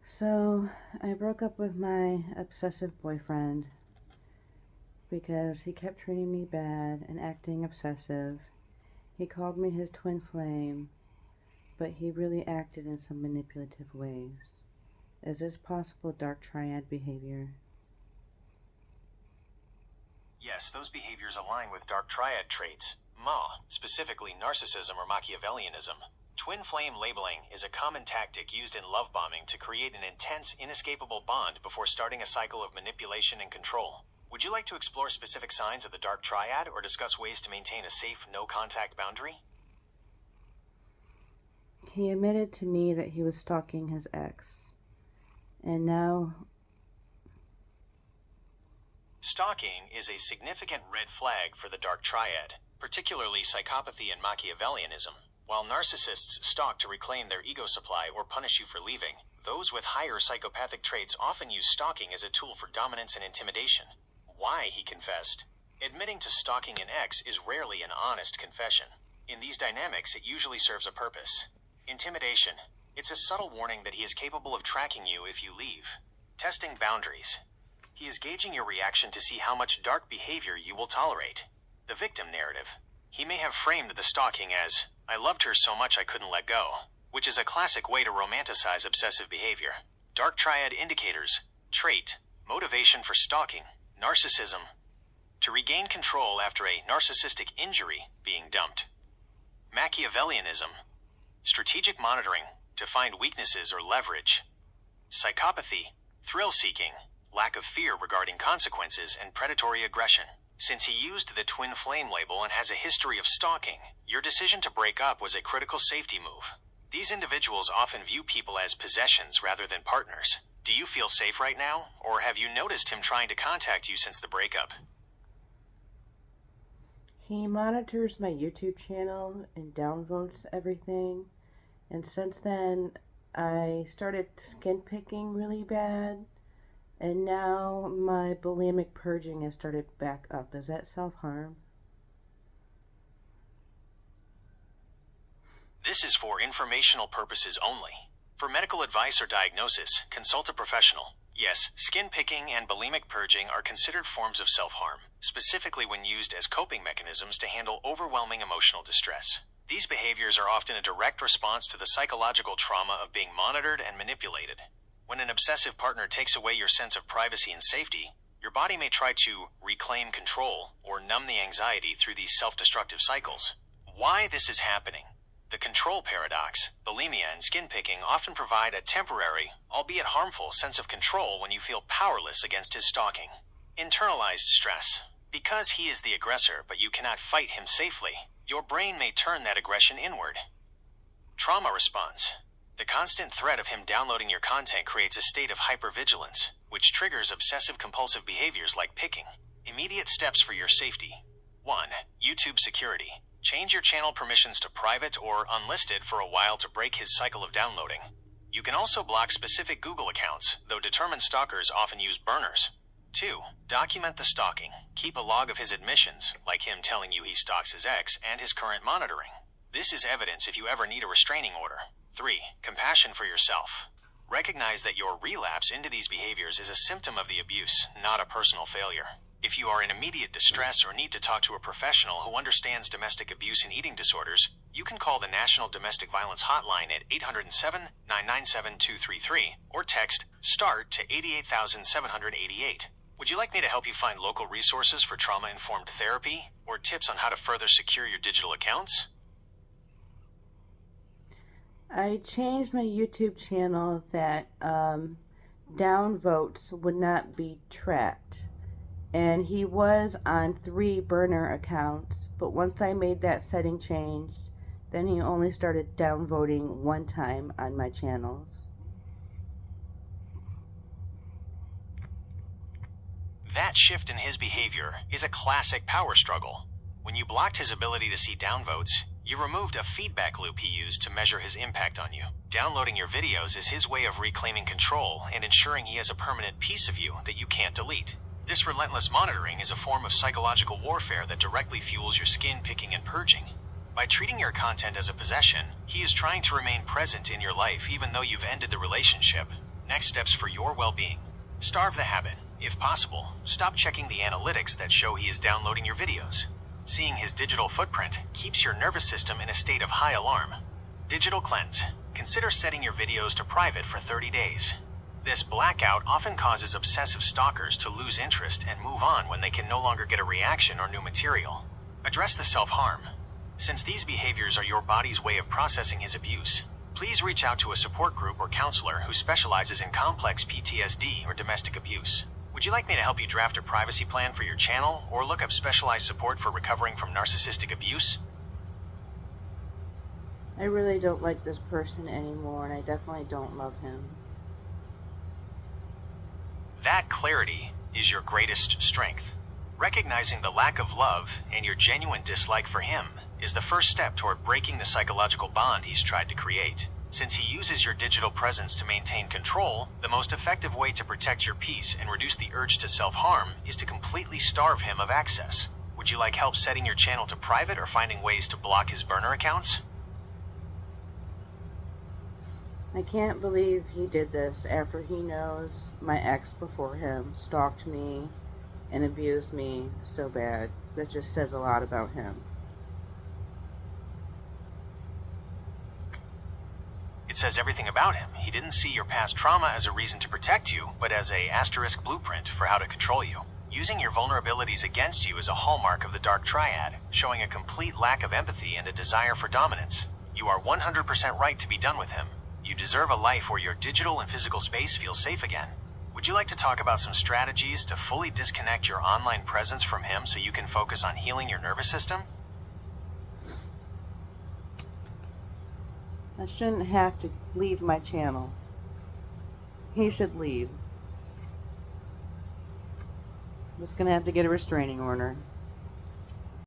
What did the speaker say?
So, I broke up with my obsessive boyfriend because he kept treating me bad and acting obsessive. He called me his twin flame, but he really acted in some manipulative ways. Is this possible dark triad behavior? Yes, those behaviors align with dark triad traits, specifically narcissism or Machiavellianism. Twin flame labeling is a common tactic used in love bombing to create an intense, inescapable bond before starting a cycle of manipulation and control. Would you like to explore specific signs of the dark triad or discuss ways to maintain a safe, no-contact boundary? He admitted to me that he was stalking his ex, and now Stalking is a significant red flag for the dark triad, particularly psychopathy and Machiavellianism. While narcissists stalk to reclaim their ego supply or punish you for leaving, those with higher psychopathic traits often use stalking as a tool for dominance and intimidation. Why, he confessed. Admitting to stalking an ex is rarely an honest confession. In these dynamics, it usually serves a purpose. Intimidation. It's a subtle warning that he is capable of tracking you if you leave. Testing boundaries. He is gauging your reaction to see how much dark behavior you will tolerate. The victim narrative. He may have framed the stalking as, "I loved her so much I couldn't let go," which is a classic way to romanticize obsessive behavior. Dark triad indicators. Trait. Motivation for stalking. Narcissism. To regain control after a narcissistic injury being dumped. Machiavellianism. Strategic monitoring to find weaknesses or leverage. Psychopathy. Thrill-seeking. Lack of fear regarding consequences and predatory aggression. Since he used the twin flame label and has a history of stalking, your decision to break up was a critical safety move. These individuals often view people as possessions rather than partners. Do you feel safe right now, or have you noticed him trying to contact you since the breakup? he monitors my YouTube channel and downvotes everything. And since then, I started skin picking really bad. And now my bulimic purging has started back up. Is that self-harm? This is for informational purposes only. For medical advice or diagnosis, consult a professional. Yes, skin picking and bulimic purging are considered forms of self-harm, specifically when used as coping mechanisms to handle overwhelming emotional distress. These behaviors are often a direct response to the psychological trauma of being monitored and manipulated. When an obsessive partner takes away your sense of privacy and safety, your body may try to reclaim control or numb the anxiety through these self-destructive cycles. Why this is happening? The control paradox, bulimia, and skin picking often provide a temporary, albeit harmful, sense of control when you feel powerless against his stalking. Internalized stress. Because he is the aggressor but you cannot fight him safely, your brain may turn that aggression inward. Trauma response. The constant threat of him downloading your content creates a state of hypervigilance, which triggers obsessive-compulsive behaviors like picking. Immediate steps for your safety. 1. YouTube security. Change your channel permissions to private or unlisted for a while to break his cycle of downloading. You can also block specific Google accounts, though determined stalkers often use burners. 2. Document the stalking. Keep a log of his admissions, like him telling you he stalks his ex, and his current monitoring. This is evidence if you ever need a restraining order. 3. Compassion for yourself. Recognize that your relapse into these behaviors is a symptom of the abuse, not a personal failure. If you are in immediate distress or need to talk to a professional who understands domestic abuse and eating disorders, you can call the National Domestic Violence Hotline at 807-997-233 or text START to 88788. Would you like me to help you find local resources for trauma-informed therapy or tips on how to further secure your digital accounts? I changed my YouTube channel that downvotes would not be tracked. And he was on 3 burner accounts, but once I made that setting changed, then he only started downvoting 1 time on my channels. That shift in his behavior is a classic power struggle. When you blocked his ability to see downvotes, you removed a feedback loop he used to measure his impact on you. Downloading your videos is his way of reclaiming control and ensuring he has a permanent piece of you that you can't delete. This relentless monitoring is a form of psychological warfare that directly fuels your skin picking and purging. By treating your content as a possession, he is trying to remain present in your life even though you've ended the relationship. Next steps for your well-being. Starve the habit. If possible, stop checking the analytics that show he is downloading your videos. Seeing his digital footprint keeps your nervous system in a state of high alarm. Digital cleanse. Consider setting your videos to private for 30 days. This blackout often causes obsessive stalkers to lose interest and move on when they can no longer get a reaction or new material. Address the self-harm. Since these behaviors are your body's way of processing his abuse, please reach out to a support group or counselor who specializes in complex PTSD or domestic abuse. Would you like me to help you draft a privacy plan for your channel or look up specialized support for recovering from narcissistic abuse? I really don't like this person anymore, and I definitely don't love him. That clarity is your greatest strength. Recognizing the lack of love and your genuine dislike for him is the first step toward breaking the psychological bond he's tried to create. Since he uses your digital presence to maintain control, the most effective way to protect your peace and reduce the urge to self-harm is to completely starve him of access. Would you like help setting your channel to private or finding ways to block his burner accounts? I can't believe he did this after he knows my ex before him stalked me and abused me so bad. That just says a lot about him. It says everything about him. He didn't see your past trauma as a reason to protect you, but as a asterisk blueprint for how to control you. Using your vulnerabilities against you is a hallmark of the Dark Triad, showing a complete lack of empathy and a desire for dominance. You are 100% right to be done with him. You deserve a life where your digital and physical space feels safe again. Would you like to talk about some strategies to fully disconnect your online presence from him so you can focus on healing your nervous system? I shouldn't have to leave my channel. He should leave. Just gonna have to get a restraining order.